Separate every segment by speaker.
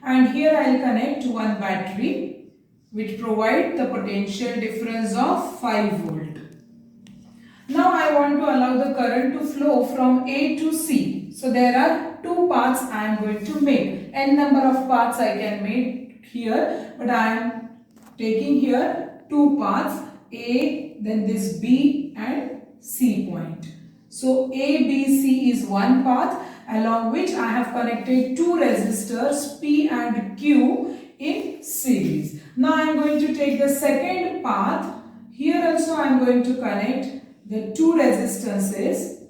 Speaker 1: and here I will connect one battery which provide the potential difference of 5 volt. Now I want to allow the current to flow from A to C. So there are two paths I am going to make. N number of paths I can make here, but I am taking here two paths, A, then this B and C point. So A, B, C is one path along which I have connected two resistors P and Q in series. Now I am going to take the second path. Here also I am going to connect the two resistances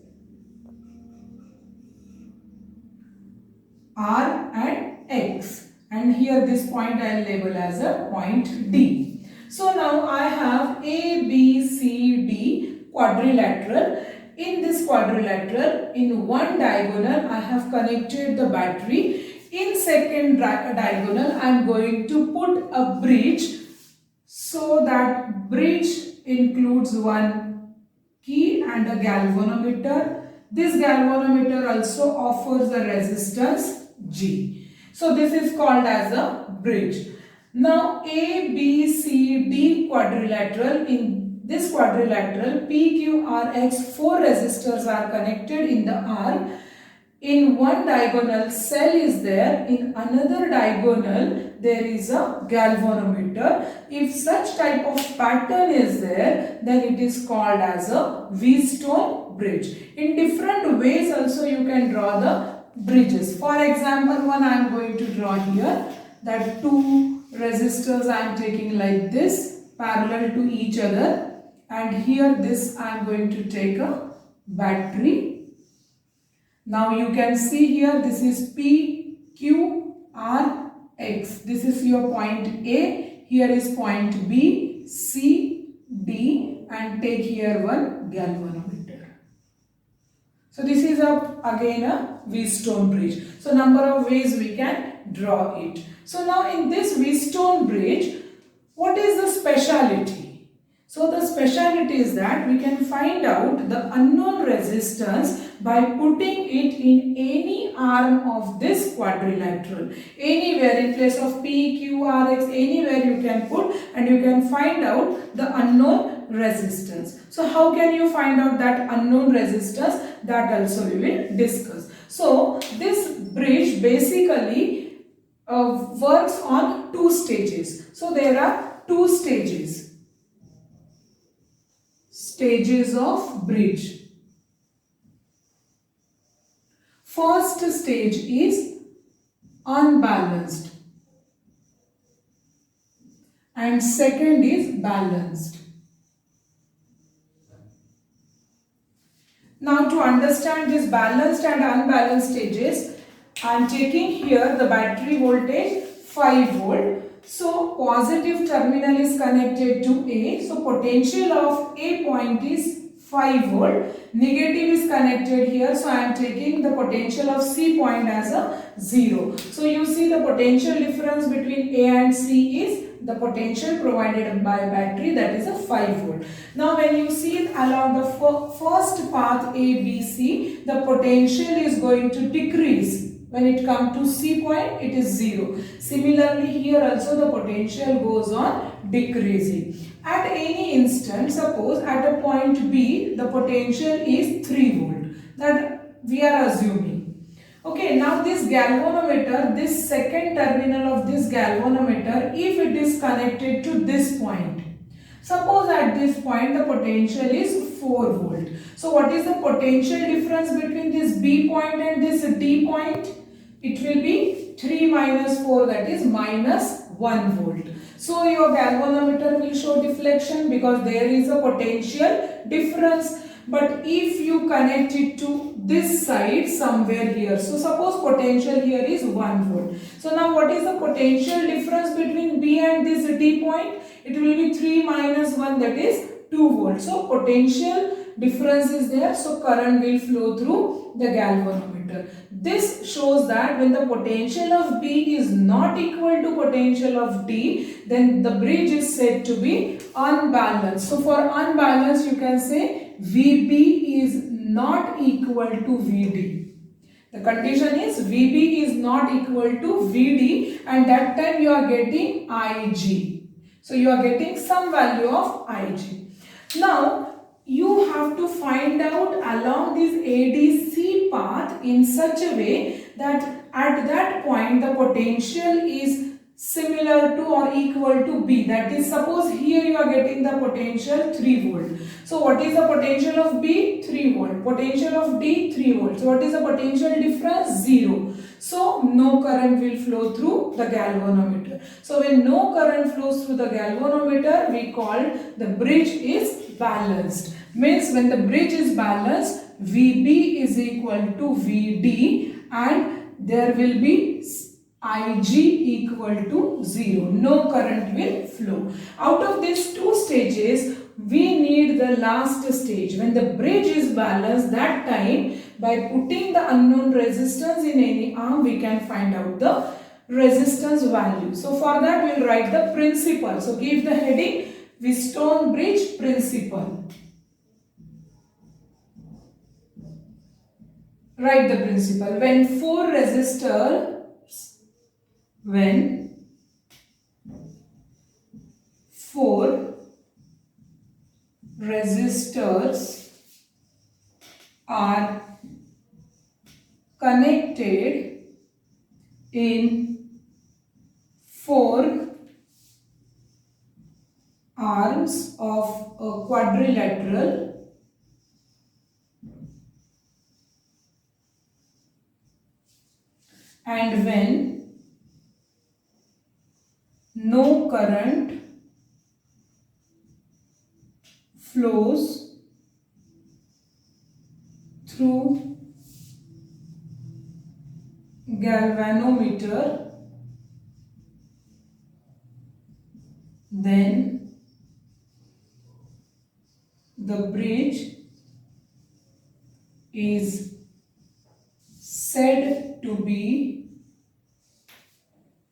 Speaker 1: R and X, and here this point I will label as a point D. So now I have A, B, C, D quadrilateral. In this quadrilateral, in one diagonal I have connected the battery. In second diagonal I am going to put a bridge. So that bridge includes one key and a galvanometer. This galvanometer also offers a resistance G. So this is called as a bridge. Now A, B, C, D quadrilateral. In this quadrilateral, P, Q, R, X, four resistors are connected in the R. In one diagonal cell is there, in another diagonal there is a galvanometer. If such type of pattern is there, then it is called as a Wheatstone bridge. In different ways also you can draw the bridges. For example, one I am going to draw here, that two resistors I am taking like this parallel to each other, and here this I am going to take a battery. Now you can see here this is P, Q, R, X. This is your point A. Here is point B, C, D, and take here one galvanometer. So this is again a Wheatstone bridge. So number of ways we can draw it. So now in this Wheatstone bridge, what is the speciality? So the speciality is that we can find out the unknown resistance by putting it in any arm of this quadrilateral. Anywhere in place of P, Q, R, X, anywhere you can put, and you can find out the unknown resistance. So how can you find out that unknown resistance? That also we will discuss. So this bridge basically works on two stages. So there are two stages of bridge. First stage is unbalanced and second is balanced. Now to understand this balanced and unbalanced stages, I am taking here the battery voltage 5 volt. So positive terminal is connected to A. So potential of A point is 5 volt. Negative is connected here. So I am taking the potential of C point as a 0. So you see the potential difference between A and C is the potential provided by battery, that is a 5 volt. Now when you see it along the first path A, B, C, the potential is going to decrease. When it comes to C point, it is 0. Similarly, here also the potential goes on decreasing. At any instant, suppose at a point B, the potential is 3 volt. That we are assuming. Okay, now this galvanometer, this second terminal of this galvanometer, if it is connected to this point, suppose at this point the potential is 4 volt. So what is the potential difference between this B point and this D point? It will be 3 minus 4, that is minus 1 volt. So your galvanometer will show deflection because there is a potential difference. But if you connect it to this side somewhere here, so suppose potential here is 1 volt. So now what is the potential difference between B and this D point? It will be 3 minus 1, that is 2 volt. So potential difference is there, so current will flow through the galvanometer. This shows that when the potential of B is not equal to potential of D, then the bridge is said to be unbalanced. So for unbalanced, you can say VB is not equal to VD. The condition is VB is not equal to VD, and that time you are getting IG. So you are getting some value of IG. Now you have to find out along this ADC path in such a way that at that point the potential is similar to or equal to B. That is, suppose here you are getting the potential 3 volt. So what is the potential of B? 3 volt. Potential of D? 3 volt. So what is the potential difference? 0. So no current will flow through the galvanometer. So when no current flows through the galvanometer, we call the bridge is balanced. Means when the bridge is balanced, VB is equal to VD and there will be Ig equal to 0. No current will flow. Out of these two stages, we need the last stage. When the bridge is balanced, that time by putting the unknown resistance in any arm, we can find out the resistance value. So for that, we will write the principle. So give the heading Wheatstone bridge principle. Write the principle. When four resistors are connected in 4 arms of a quadrilateral, and when no current flows through galvanometer, then the bridge is said to be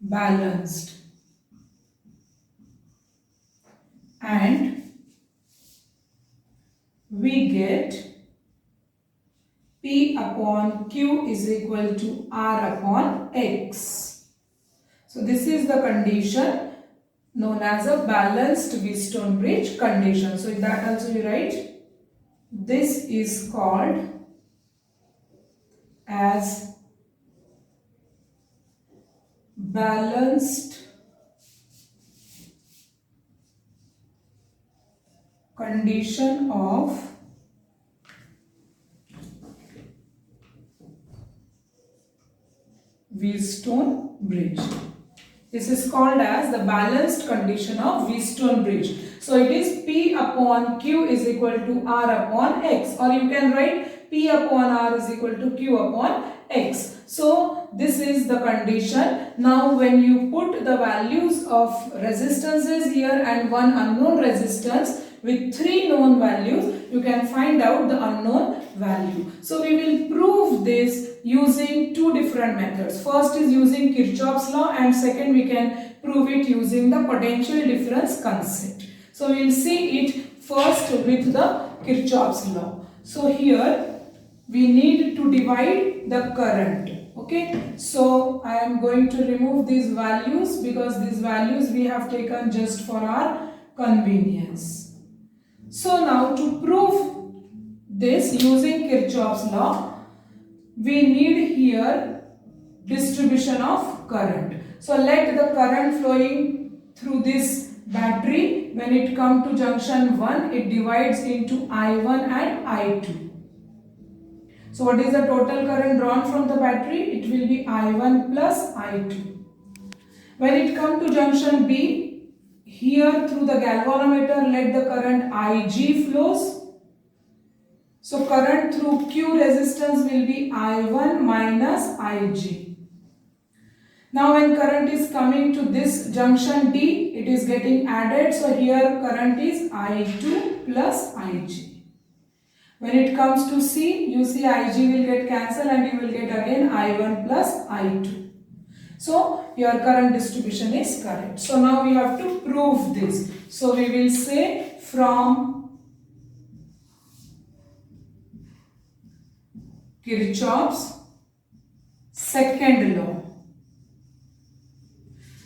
Speaker 1: balanced, and we get P upon Q is equal to R upon X. So this is the condition known as a balanced Wheatstone bridge condition. So in that also you write, this is called as balanced condition of Wheatstone bridge. This is called as the balanced condition of Wheatstone bridge. So it is P upon Q is equal to R upon X, or you can write P upon R is equal to Q upon X. So this is the condition. Now when you put the values of resistances here and one unknown resistance with 3 known values, you can find out the unknown value. So we will prove this using 2 different methods. First is using Kirchhoff's law, and second we can prove it using the potential difference concept. So we will see it first with the Kirchhoff's law. So here we need to divide the current. Okay, so I am going to remove these values because these values we have taken just for our convenience. So now to prove this using Kirchhoff's law, we need here distribution of current. So let the current flowing through this battery, when it comes to junction 1, it divides into I1 and I2. So what is the total current drawn from the battery? It will be I1 plus I2. When it comes to junction B, here through the galvanometer, let the current Ig flows. So current through Q resistance will be I1 minus Ig. Now when current is coming to this junction D, it is getting added. So here current is I2 plus Ig. When it comes to C, you see Ig will get cancelled and you will get again I1 plus I2. So your current distribution is correct. So now we have to prove this. So we will say from Kirchhoff's second law.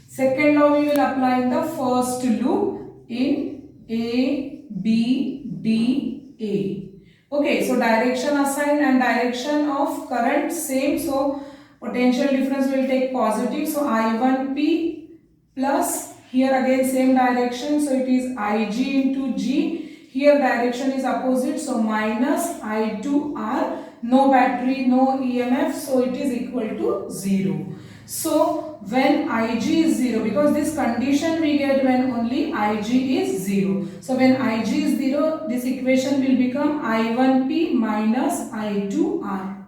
Speaker 1: Second law we will apply in the first loop in A, B, D, A. Okay, so direction assigned and direction of current same. So potential difference will take positive. So I1P plus here again same direction. So it is Ig into G. Here direction is opposite. So minus I2R. No battery, no EMF. So it is equal to 0. So when Ig is 0, because this condition we get when only Ig is 0. So when Ig is 0, this equation will become I1P minus I2R.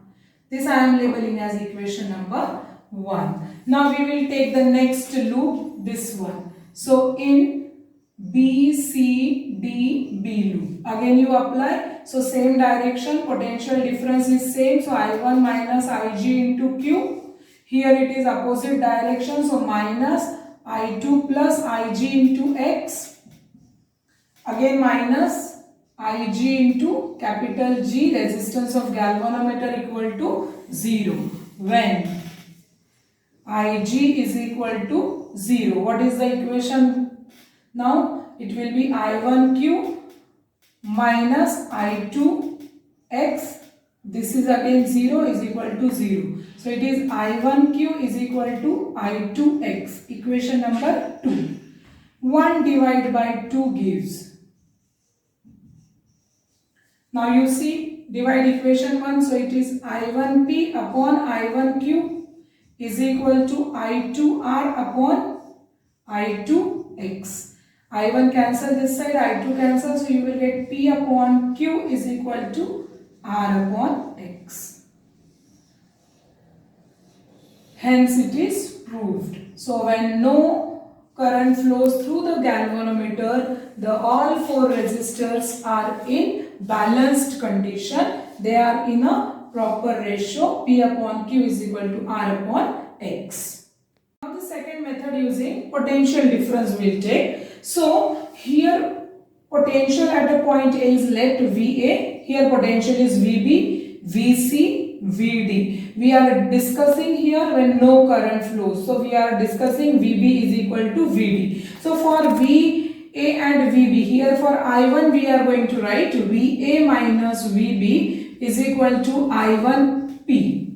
Speaker 1: This I am labeling as equation number 1. Now we will take the next loop, this one. So in B, C, D, B loop. Again you apply. So same direction, potential difference is same. So I1 minus Ig into Q. Here it is opposite direction, so minus I2 plus Ig into X. Again minus Ig into capital G, resistance of galvanometer equal to 0. When Ig is equal to 0. What is the equation? Now it will be I1Q minus I2X. This is again 0 is equal to 0. So it is I1Q is equal to I2X. Equation number 2. 1 divided by 2 gives. Now you see, divide equation 1. So it is I1P upon I1Q is equal to I2R upon I2X. I1 cancel this side, I2 cancel. So you will get P upon Q is equal to R upon X. Hence it is proved. So when no current flows through the galvanometer, the all four resistors are in balanced condition. They are in a proper ratio. P upon Q is equal to R upon X. Now the second method using potential difference will take. So here potential at a point A is let VA. Here potential is VB, VC, VD. We are discussing here when no current flows. So we are discussing VB is equal to VD. So for VA and VB, here for I1 we are going to write VA minus VB is equal to I1P.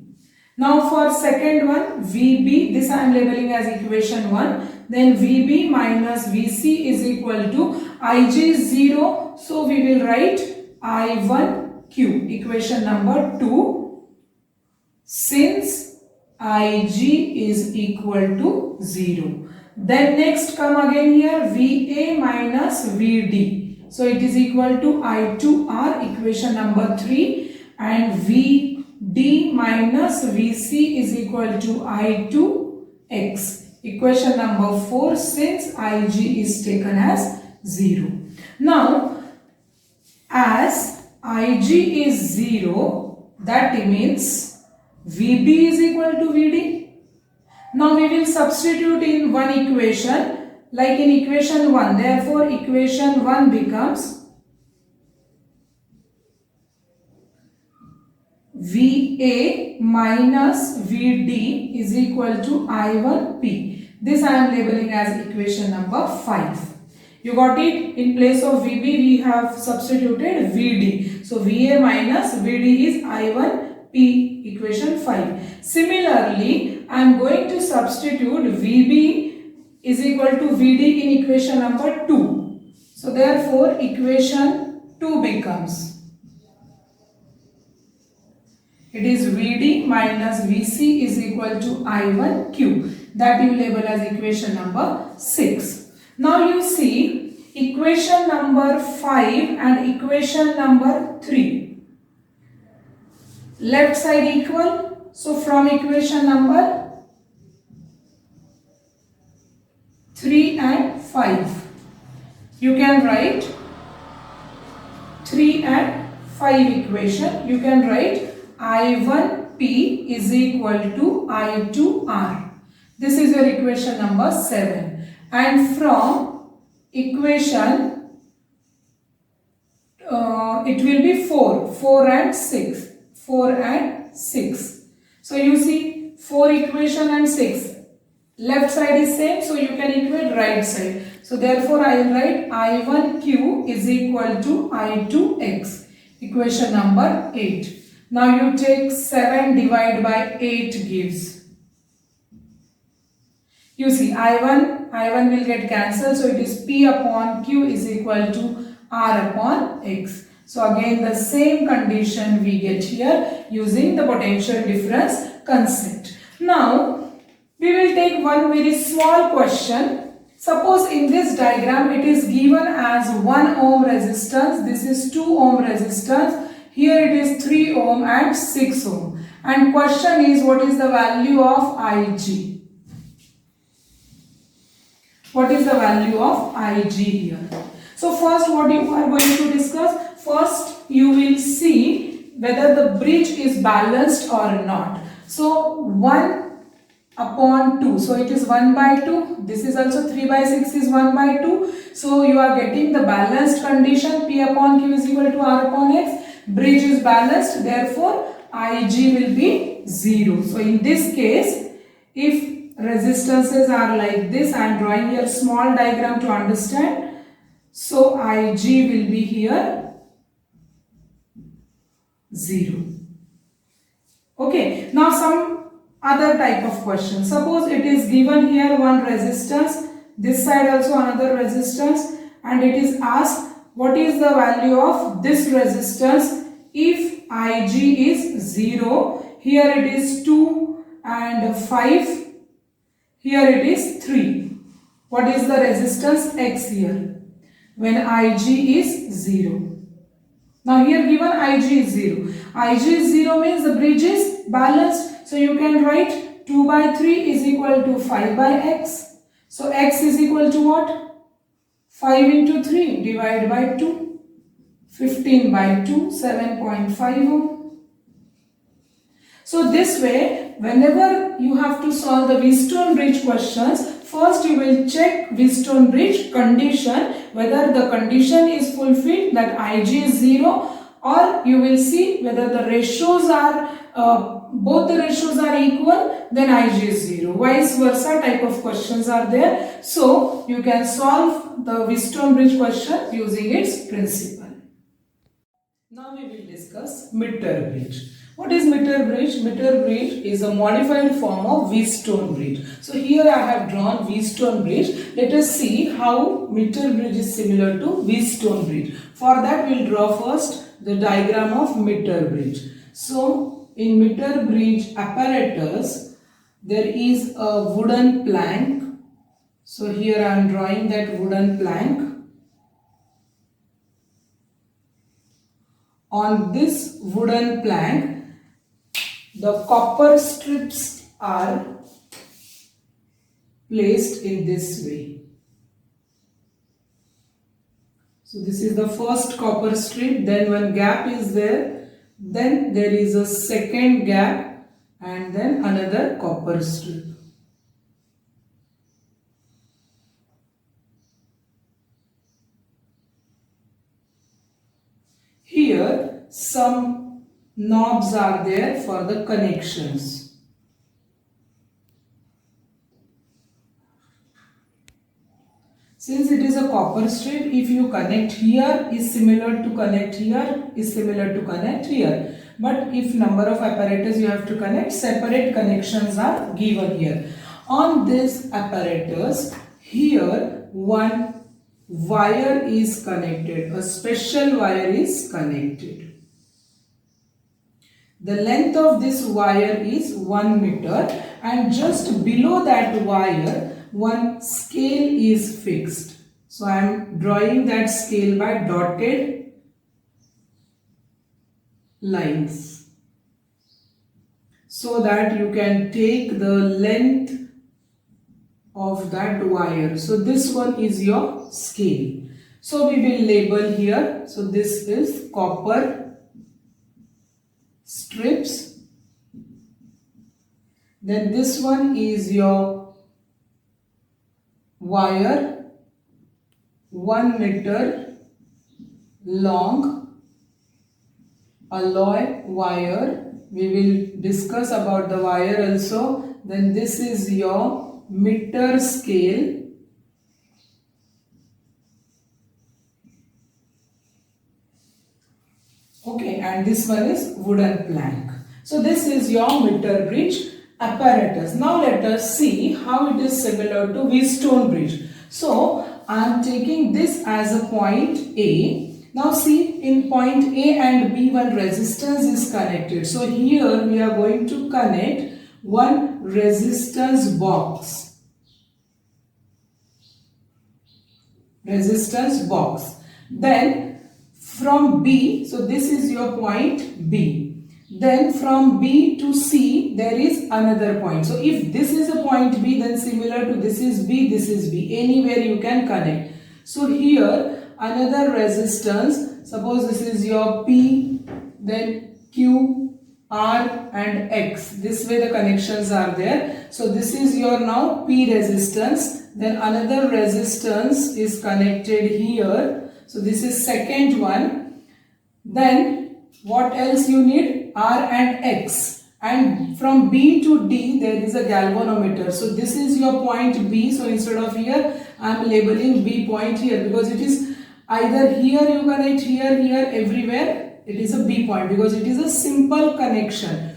Speaker 1: Now for second one VB, this I am labeling as equation 1. Then VB minus VC is equal to Ig is 0. So we will write I1Q, equation number 2, since Ig is equal to 0. Then next come again here VA minus VD. So it is equal to I2R, equation number 3, and VD minus VC is equal to I2X, equation number 4, since Ig is taken as 0. Now as Ig is 0, that means VB is equal to VD. Now we will substitute in one equation like in equation 1. Therefore equation 1 becomes VA minus VD is equal to I1P. This I am labeling as equation number 5. You got it? In place of VB we have substituted VD. So VA minus VD is I1P, equation 5. Similarly, I am going to substitute VB is equal to VD in equation number 2. So therefore equation 2 becomes, it is VD minus VC is equal to I1Q. That you label as equation number 6. Now you see equation number 5 and equation number 3. Left side equal. So from equation number 3 and 5, you can write 3 and 5 equation. You can write I1P is equal to I2R. This is your equation number 7. And from equation it will be 4 and 6. 4 and 6. So you see 4 equation and 6. Left side is same, so you can equate right side. So therefore I will write I1Q is equal to I2X. Equation number 8. Now you take 7 divided by 8 gives. You see I1 will get cancelled, so it is P upon Q is equal to R upon X. So again the same condition we get here using the potential difference concept. Now we will take one very small question. Suppose in this diagram it is given as 1 ohm resistance, this is 2 ohm resistance, here it is 3 ohm and 6 ohm. And question is, what is the value of Ig? What is the value of Ig here? So first what you are going to discuss, first you will see whether the bridge is balanced or not. So 1 upon 2, so it is 1 by 2, this is also 3 by 6 is 1 by 2, so you are getting the balanced condition, P upon Q is equal to R upon X, bridge is balanced, therefore Ig will be 0. So in this case, if resistances are like this, I am drawing here small diagram to understand, so Ig will be here 0. Okay, now some other type of question. Suppose it is given here one resistance, this side also another resistance, and it is asked what is the value of this resistance if Ig is 0, here it is 2 and 5, here it is 3. What is the resistance X here when Ig is 0? Now here given Ig is 0. Ig is 0 means the bridge is balanced. So you can write 2 by 3 is equal to 5 by X. So X is equal to what? 5 into 3 divided by 2. 15 by 2, 7.5 ohm. So this way, whenever you have to solve the Wheatstone bridge questions, first you will check Wheatstone bridge condition, whether the condition is fulfilled, that Ig is 0, or you will see whether the ratios are, both the ratios are equal, then Ig is 0. Vice versa type of questions are there. So you can solve the Wheatstone bridge question using its principle. Now we will discuss Mitter bridge. What is Mitter bridge? Mitter bridge is a modified form of Wheatstone bridge. So here I have drawn Wheatstone bridge. Let us see how Mitter bridge is similar to Wheatstone bridge. For that we will draw first the diagram of Mitter bridge. So in Mitter bridge apparatus there is a wooden plank. So here I am drawing that wooden plank. On this wooden plank, the copper strips are placed in this way. So this is the first copper strip, then one gap is there, then there is a second gap, and then another copper strip. Here some knobs are there for the connections. Since it is a copper strip, if you connect here is similar to connect here, is similar to connect here. But if number of apparatus you have to connect, separate connections are given here. On this apparatus, here one wire is connected, a special wire is connected. The length of this wire is 1 meter, and just below that wire one scale is fixed. So I am drawing that scale by dotted lines so that you can take the length of that wire. So this one is your scale. So we will label here. So this is copper strips. Then this one is your wire, 1 meter long, alloy wire. We will discuss about the wire also then this is your meter scale. Okay, and this one is wooden plank. So this is your meter bridge apparatus. Now let us see how it is similar to V-stone bridge. So I am taking this as a point A. Now see, in point A and B one resistance is connected. So here we are going to connect one resistance box. Resistance box. Then from B, so this is your point B. Then from B to C there is another point. So if this is a point B, then similar to this is B, this is B. Anywhere you can connect. So here another resistance, suppose this is your P, then Q, R and X. This way the connections are there. So this is your now P resistance. Then another resistance is connected here. So this is second one. Then what else you need? R and X. And from B to D there is a galvanometer. So this is your point B. So instead of here I am labeling B point here, because it is either here you connect, here, everywhere it is a B point, because it is a simple connection.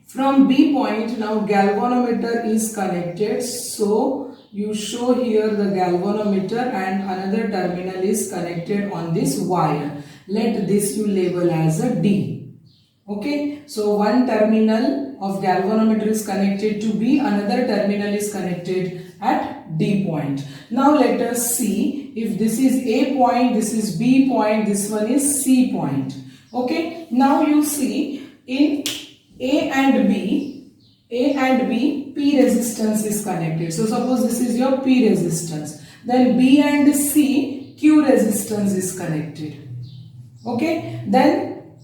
Speaker 1: From B point now galvanometer is connected. So you show here the galvanometer and another terminal is connected on this wire. Let this you label as a D. Okay, so one terminal of galvanometer is connected to B, another terminal is connected at D point. Now let us see, if this is A point, this is B point, this one is C point. Okay, now you see in A and B, P resistance is connected. So suppose this is your P resistance. Then B and C, Q resistance is connected. Okay, then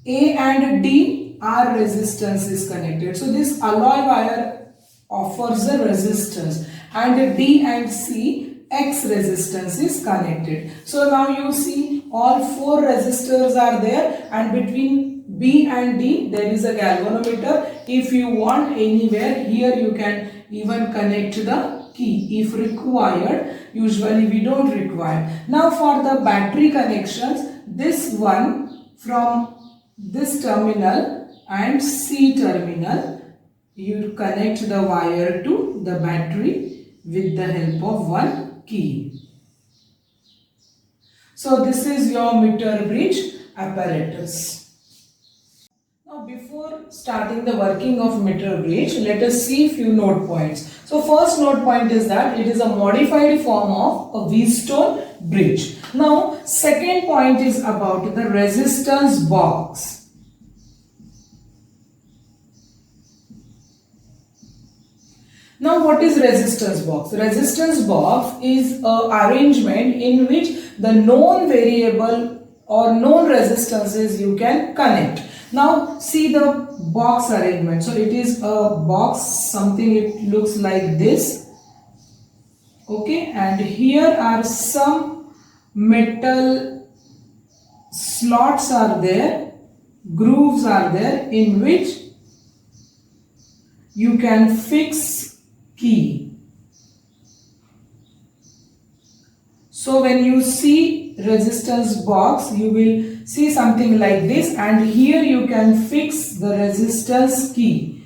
Speaker 1: A and D, R resistance is connected. So this alloy wire offers a resistance, and D and C, X resistance is connected. So now you see all four resistors are there, and between B and D there is a galvanometer. If you want anywhere, here you can even connect the key if required. Usually we don't require. Now for the battery connections, this one from this terminal and C terminal, you connect the wire to the battery with the help of one key. So this is your meter bridge apparatus. Now before starting the working of meter bridge, let us see few note points. So first note point is that it is a modified form of a V-stone bridge. Now second point is about the resistance box. Now what is resistance box? Resistance box is an arrangement in which the known variable or known resistances you can connect. Now see the box arrangement. So it is a box, something it looks like this. Okay, and here are some metal slots are there, grooves are there in which you can fix key. So when you see resistance box, you will see something like this, and here you can fix the resistance key.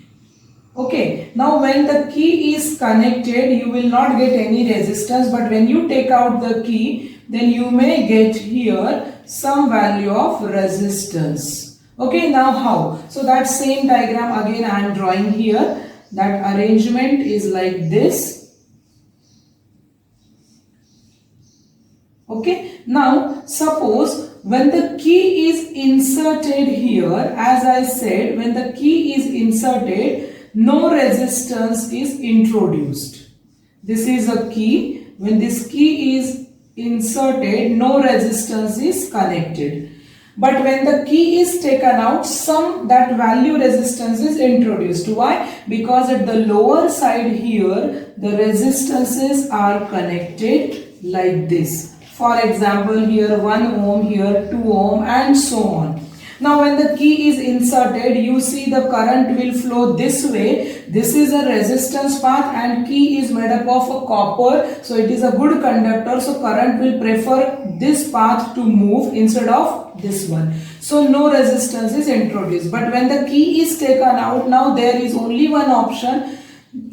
Speaker 1: Okay, now when the key is connected, you will not get any resistance, but when you take out the key, then you may get here some value of resistance. Okay, now how? So that same diagram again I am drawing here. That arrangement is like this. Okay, now suppose when the key is inserted here, as I said, when the key is inserted, no resistance is introduced. This is a key. When this key is inserted, no resistance is connected. But when the key is taken out, that value resistance is introduced. Why? Because at the lower side here, the resistances are connected like this. For example, here 1 ohm, here 2 ohm and so on. Now when the key is inserted, you see the current will flow this way. This is a resistance path and key is made up of a copper. So it is a good conductor. So current will prefer this path to move instead of this one. So no resistance is introduced. But when the key is taken out, now there is only one option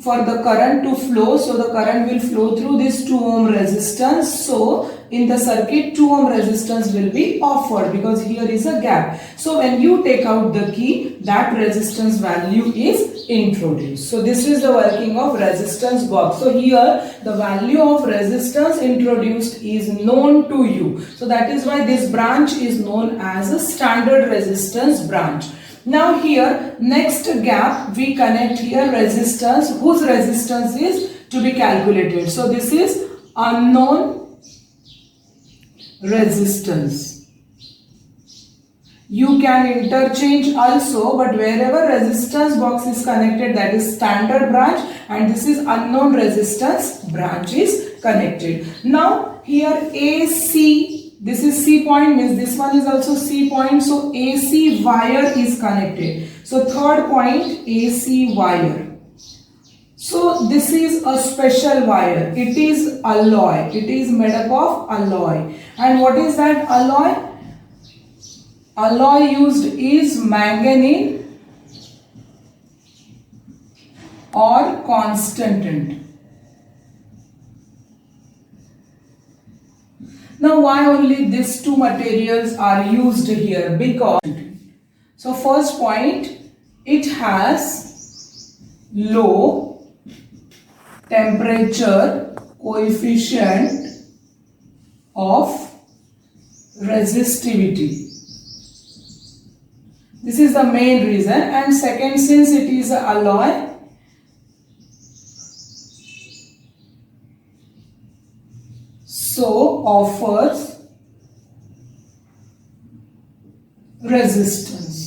Speaker 1: for the current to flow. So the current will flow through this 2 ohm resistance. So in the circuit 2 ohm resistance will be offered because here is a gap. So when you take out the key, that resistance value is introduced. So this is the working of resistance box. So here the value of resistance introduced is known to you. So that is why this branch is known as a standard resistance branch. Now here next gap we connect here resistance whose resistance is to be calculated. So this is unknown resistance. You can interchange also, but wherever resistance box is connected, that is standard branch, and this is unknown resistance branch is connected. Now here AC, this is C point, means this one is also C point, so AC wire is connected. So third point, AC wire. So this is a special wire. It is alloy. It is made up of alloy. And what is that alloy? Alloy used is manganese or constantan. Now why only these two materials are used here? Because, so first point, it has low temperature coefficient of resistivity. This is the main reason. And second, since it is an alloy, so offers resistance.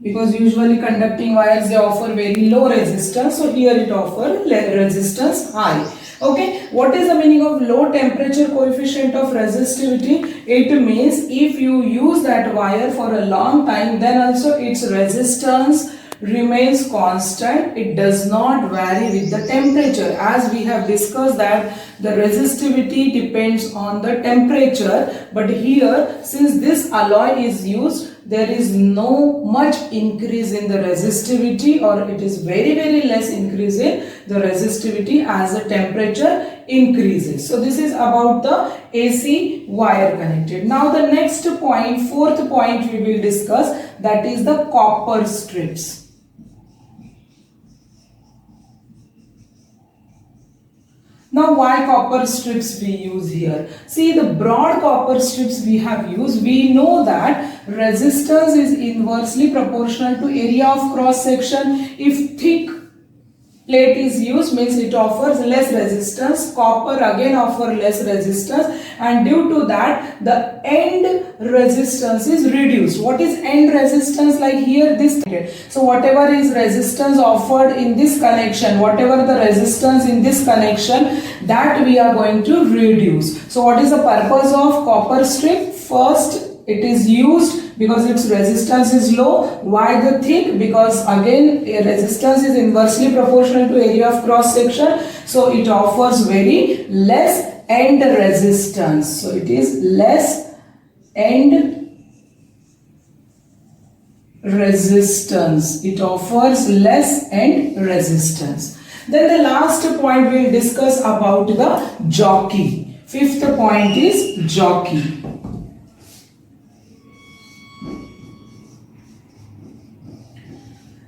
Speaker 1: Because usually conducting wires, they offer very low resistance. So here it offers resistance high. Okay, what is the meaning of low temperature coefficient of resistivity? It means if you use that wire for a long time, then also its resistance remains constant. It does not vary with the temperature. As we have discussed that the resistivity depends on the temperature, but here since this alloy is used, there is no much increase in the resistivity, or it is very less increase in the resistivity as the temperature increases. So this is about the AC wire connected. Now the next point, fourth point we will discuss, that is the copper strips. Now why copper strips we use here? See, the broad copper strips we have used, we know that resistance is inversely proportional to area of cross section. If thick plate is used, means it offers less resistance. Copper again offers less resistance, and due to that the end resistance is reduced. What is end resistance? Like here this. So whatever is resistance offered in this connection, whatever the resistance in this connection, that we are going to reduce. So what is the purpose of copper strip? First, it is used because its resistance is low. Why the thick? Because again resistance is inversely proportional to area of cross section, so it offers very less end resistance. So it is less end resistance. It offers less end resistance. Then the last point we will discuss about the jockey. Fifth point is jockey.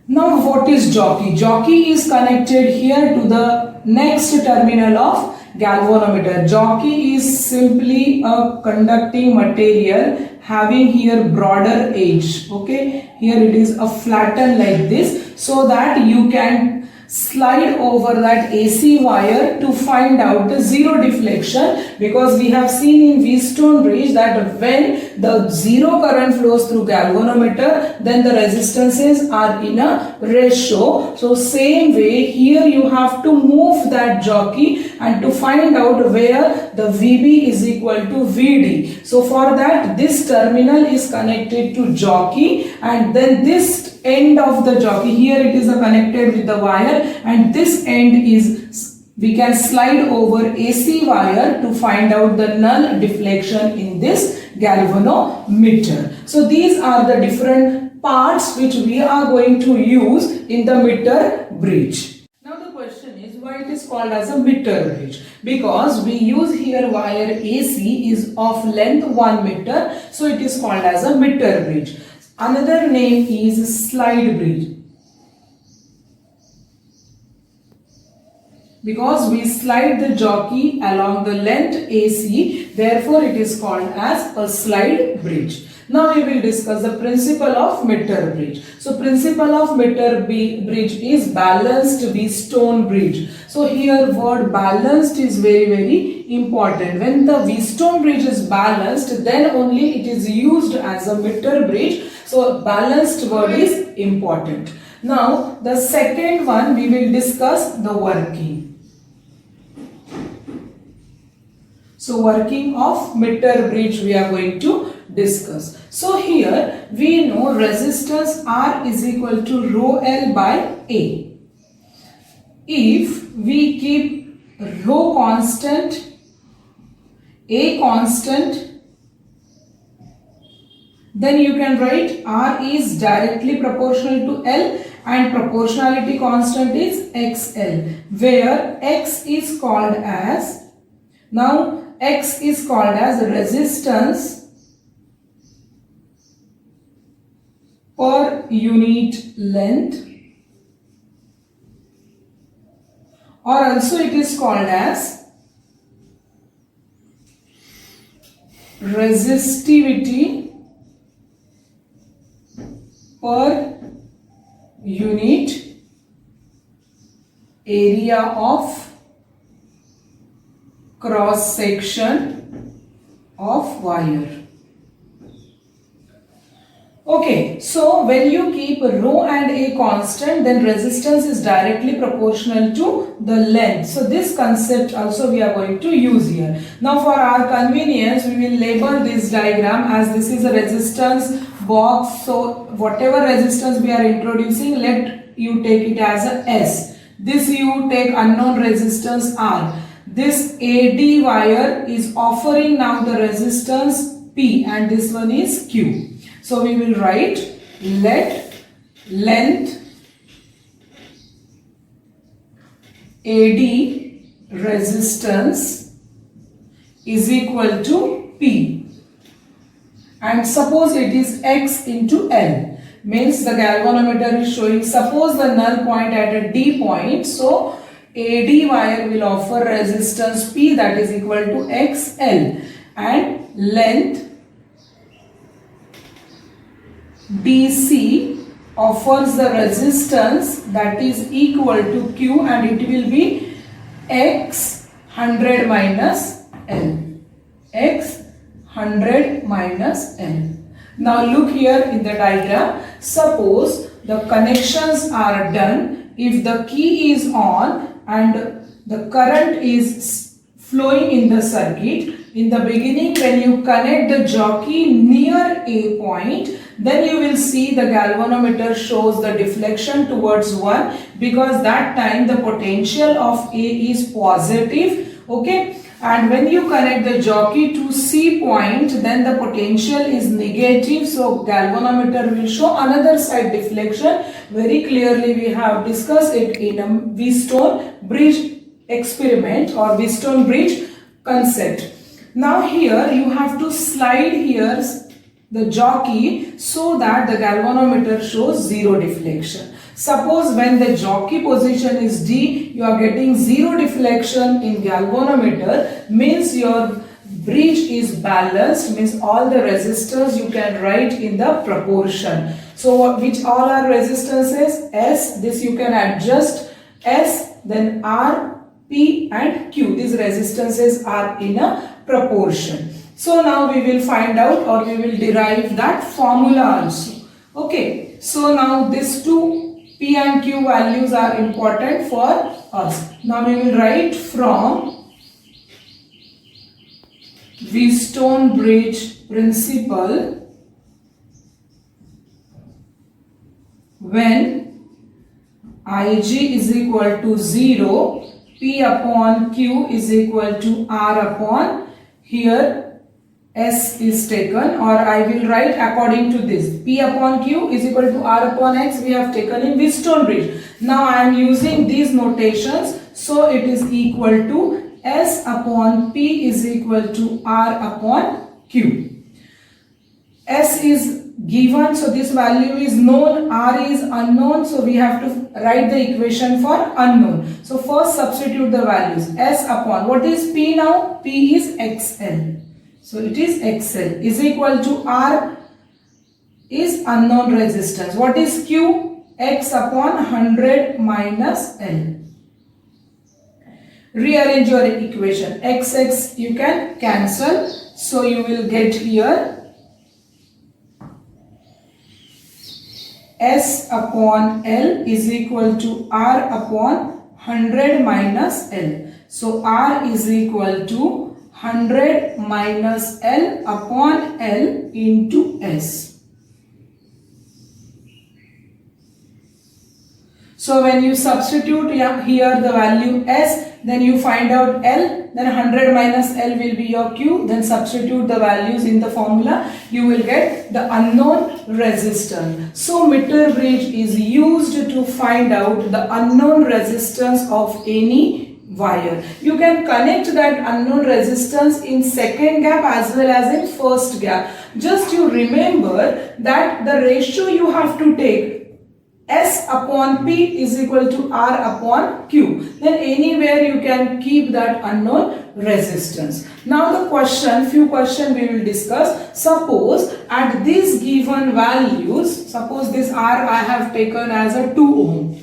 Speaker 1: Now what is jockey? Jockey is connected here to the next terminal of galvanometer. Jockey is simply a conducting material having here broader edge. Okay, here it is a flattened like this, so that you can slide over that AC wire to find out the zero deflection, because we have seen in Wheatstone bridge that when the zero current flows through galvanometer, then the resistances are in a ratio. So same way here you have to move that jockey and to find out where the VB is equal to VD. So for that, this terminal is connected to jockey, and then this end of the jockey, here it is connected with the wire, and this end is, we can slide over AC wire to find out the null deflection in this galvanometer. So these are the different parts which we are going to use in the meter bridge. Now the question is, why it is called as a meter bridge? Because we use here wire AC is of length 1 meter, so it is called as a meter bridge. Another name is slide bridge, because we slide the jockey along the length AC, therefore it is called as a slide bridge. Now we will discuss the principle of meter bridge. So principle of meter bridge is balanced Wheatstone bridge. So here word balanced is very important. When the Wheatstone bridge is balanced, then only it is used as a meter bridge. So balanced word is important. Now the second one, we will discuss the working. So working of meter bridge we are going to discuss. So here we know resistance R is equal to rho L by A. If we keep rho constant, A constant, then you can write R is directly proportional to L and proportionality constant is XL, where X is called as, now X is called as resistance per unit length, or also it is called as resistivity per unit area of cross section of wire. Okay, so when you keep rho and A constant, then resistance is directly proportional to the length. So this concept also we are going to use here. Now for our convenience, we will label this diagram as this is a resistance box. So whatever resistance we are introducing, let you take it as a S. This you take unknown resistance R. This AD wire is offering now the resistance P, and this one is Q. So we will write let length AD resistance is equal to P, and suppose it is X into L, means the galvanometer is showing, suppose the null point at a D point, so AD wire will offer resistance P that is equal to XL, and length DC offers the resistance that is equal to Q, and it will be X 100 minus L. X 100 minus L. Now look here in the diagram. Suppose the connections are done. If the key is on and the current is flowing in the circuit, in the beginning when you connect the jockey near A point, then you will see the galvanometer shows the deflection towards 1, because that time the potential of A is positive. Okay, and when you connect the jockey to C point, then the potential is negative, so galvanometer will show another side deflection. Very clearly we have discussed it in a Wheatstone bridge experiment or Wheatstone bridge concept. Now here you have to slide here the jockey so that the galvanometer shows zero deflection. Suppose when the jockey position is D, you are getting zero deflection in galvanometer, means your bridge is balanced, means all the resistors you can write in the proportion. So which all are resistances? S, this you can adjust S, then R, P and Q. These resistances are in a proportion. So now we will find out, or we will derive that formula also. Okay, so now these two P and Q values are important for us. Now we will write from Wheatstone-Bridge principle. When Ig is equal to 0, P upon Q is equal to R upon, here S is taken, or I will write according to this. P upon Q is equal to R upon X we have taken in Wheatstone-Bridge. Now I am using these notations, so it is equal to S upon P is equal to R upon Q. S is given, so this value is known, R is unknown, so we have to write the equation for unknown. So first substitute the values. S upon, what is P now? P is XL. So it is XL is equal to R is unknown resistance. What is Q? X upon 100 minus L. Rearrange your equation. X you can cancel. So you will get here S upon L is equal to R upon 100 minus L. So R is equal to 100 minus L upon L into S. So when you substitute here the value S, then you find out L, then 100 minus L will be your Q, then substitute the values in the formula, you will get the unknown resistance. So meter bridge is used to find out the unknown resistance of any wire. You can connect that unknown resistance in second gap as well as in first gap. Just you remember that the ratio you have to take, S upon P is equal to R upon Q. Then anywhere you can keep that unknown resistance. Now the question, few questions we will discuss. Suppose at these given values, suppose this R I have taken as a 2 ohm.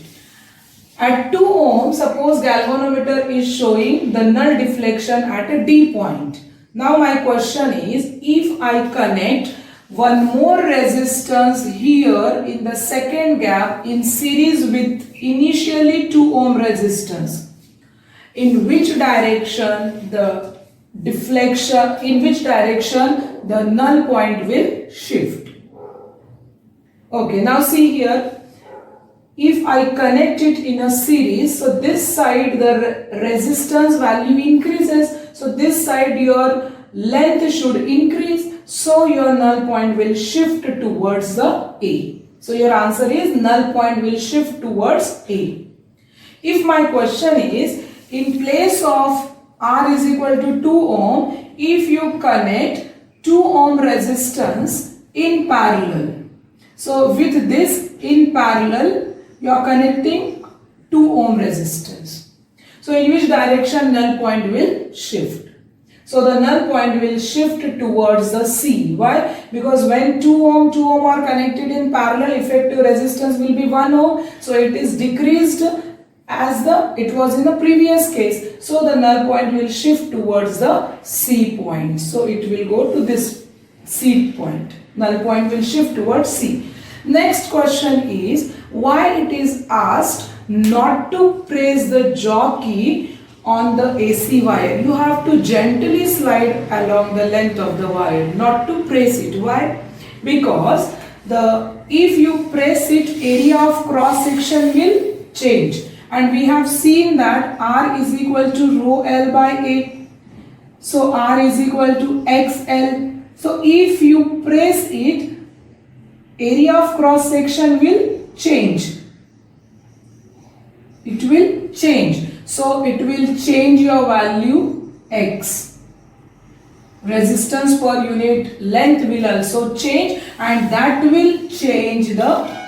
Speaker 1: At 2 ohm, suppose galvanometer is showing the null deflection at a D point. Now my question is, if I connect one more resistance here in the second gap in series with initially 2 ohm resistance, in which direction the deflection, in which direction the null point will shift? Okay, now see here. If I connect it in a series, so this side the resistance value increases, so this side your length should increase, so your null point will shift towards the A. So your answer is null point will shift towards A. If my question is, in place of R is equal to 2 ohm, if you connect 2 ohm resistance in parallel, so with this in parallel, you are connecting 2 ohm resistance. So in which direction null point will shift? So the null point will shift towards the C. Why? Because when 2 ohm are connected in parallel, effective resistance will be 1 ohm. So it is decreased as it was in the previous case. So the null point will shift towards the C point. So it will go to this C point. Null point will shift towards C. Next question is, why it is asked not to press the jockey on the AC wire? You have to gently slide along the length of the wire, not to press it. Why? Because if you press it, area of cross section will change, and we have seen that R is equal to rho L by A. So R is equal to XL. So if you press it, area of cross section will change. It will change. So it will change your value X. Resistance per unit length will also change, and that will change the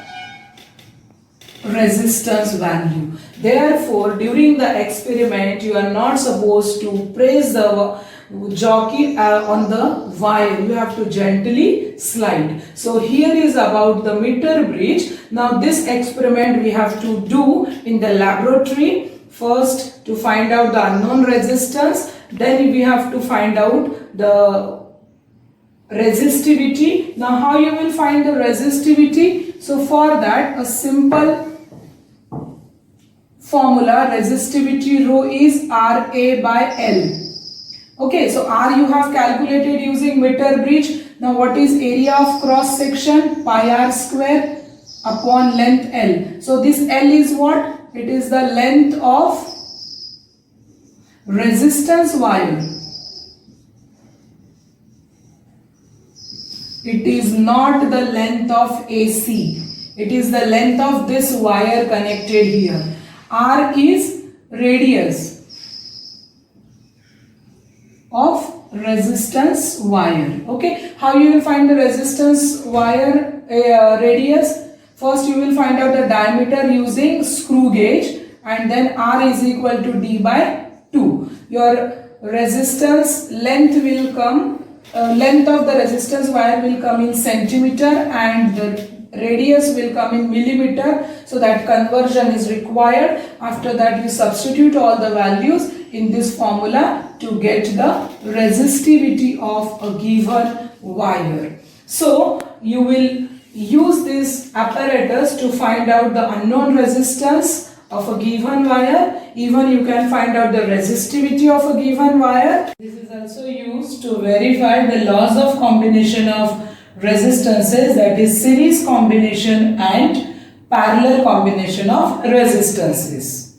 Speaker 1: resistance value. Therefore, during the experiment, you are not supposed to press the jockey on the wire. You have to gently slide. So here is about the meter bridge. Now this experiment we have to do in the laboratory. First, to find out the unknown resistance, then we have to find out the resistivity. Now how you will find the resistivity? So for that, a simple formula, resistivity rho is RA by L. Okay, so R you have calculated using meter bridge. Now what is area of cross section? Pi r square upon length L. So this L is what? It is the length of resistance wire. It is not the length of AC. It is the length of this wire connected here. R is radius of resistance wire. Okay, how you will find the resistance wire radius? First you will find out the diameter using screw gauge, and then R is equal to D by 2. Your resistance length will come, length of the resistance wire will come in centimeter and the radius will come in millimeter. So that conversion is required. After that you substitute all the values in this formula to get the resistivity of a given wire. So you will use this apparatus to find out the unknown resistance of a given wire. Even you can find out the resistivity of a given wire. This is also used to verify the laws of combination of resistances, that is series combination and parallel combination of resistances.